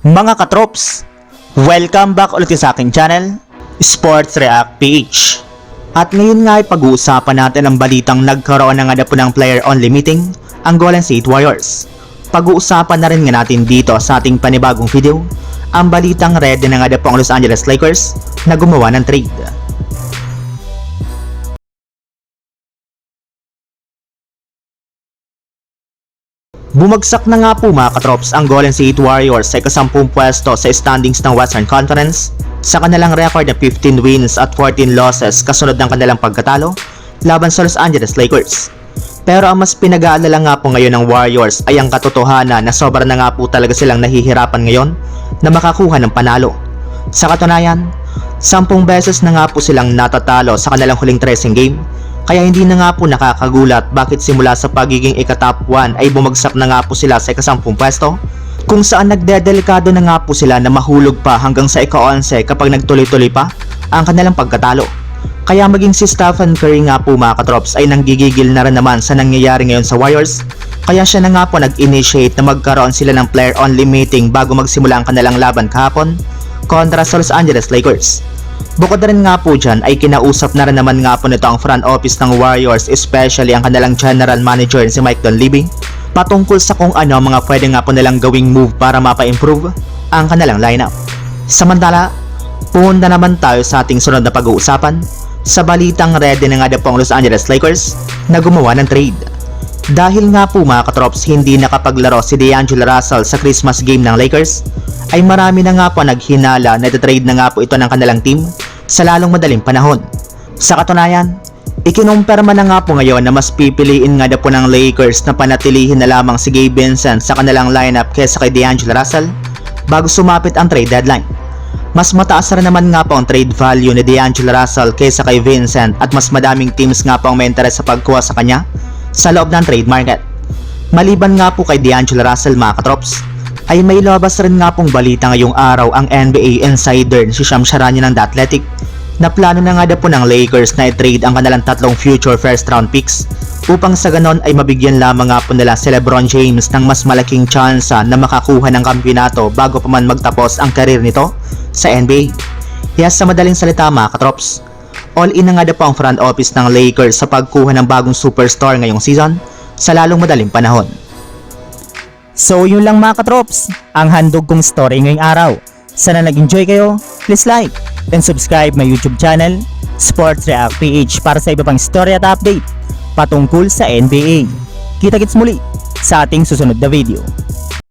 Mga katrops, welcome back ulit sa aking channel, Sports React PH. At ngayon nga ay pag-uusapan natin ang balitang nagkaroon na nga po ng player-only meeting ang Golden State Warriors. Pag-uusapan na rin nga natin dito sa ating panibagong video ang balitang ready na nga po ang Los Angeles Lakers na gumawa ng trade. Bumagsak na nga po mga katrops ang Golden State Warriors sa ika-10 pwesto sa standings ng Western Conference sa kanilang record na 15 wins at 14 losses kasunod ng kanilang pagkatalo laban sa Los Angeles Lakers. Pero ang mas pinag-aalala nga po ngayon ng Warriors ay ang katotohanan na sobra na nga po talaga silang nahihirapan ngayon na makakuha ng panalo. Sa katunayan, 10 beses na nga po silang natatalo sa kanilang huling 13 game. Kaya hindi na nga po nakakagulat bakit simula sa pagiging ika-top 1 ay bumagsak na nga po sila sa ika-10 pwesto, kung saan nagdedelikado na nga po sila na mahulog pa hanggang sa ika-11 kapag nagtuloy-tuloy pa ang kanilang pagkatalo. Kaya maging si Stephen Curry nga po mga katrops ay nanggigigil na rin naman sa nangyayari ngayon sa Warriors, kaya siya na nga po nag-initiate na magkaroon sila ng player-only meeting bago magsimula ang kanilang laban kahapon kontra sa Los Angeles Lakers. Bukod na rin nga po dyan ay kinausap na rin naman nga po nito ang front office ng Warriors, especially ang kanilang general manager si Mike Dunleavy, patungkol sa kung ano mga pwede nga po nilang gawing move para mapa-improve ang kanilang lineup. Samantala, pumunta naman tayo sa ating sunod na pag-uusapan sa balitang ready na nga po ang Los Angeles Lakers na gumawa ng trade. Dahil nga po mga katrops hindi nakapaglaro si D'Angelo Russell sa Christmas game ng Lakers, ay marami na nga po naghinala na trade na nga po ito ng kanilang team sa lalong madaling panahon. Sa katunayan, ikinumpirma na nga po ngayon na mas pipiliin nga po ng Lakers na panatilihin na lamang si Gabe Vincent sa kanilang lineup kesa kay D'Angelo Russell bago sumapit ang trade deadline. Mas mataas na naman nga po ang trade value ni D'Angelo Russell kesa kay Vincent at mas madaming teams nga po ang may interes sa pagkuha sa kanya sa loob ng trade market. Maliban nga po kay D'Angelo Russell mga katrops, ay may labas rin nga pong balita ngayong araw ang NBA insider si Shams Charania ng The Athletic na plano na nga po ng Lakers na i-trade ang kanilang 3 future first round picks upang sa ganon ay mabigyan lamang nga po nila si LeBron James ng mas malaking tsansa na makakuha ng kampiyonato bago pa man magtapos ang karir nito sa NBA. Kaya sa madaling salita mga katrops, all in na nga po ang front office ng Lakers sa pagkuha ng bagong superstar ngayong season sa lalong madaling panahon. So yun lang mga katrops, ang handog kong story ngayong araw. Sana nag-enjoy kayo, please like and subscribe my YouTube channel, Sports React PH, para sa iba pang story at update patungkol sa NBA. Kita-kits muli sa ating susunod na video.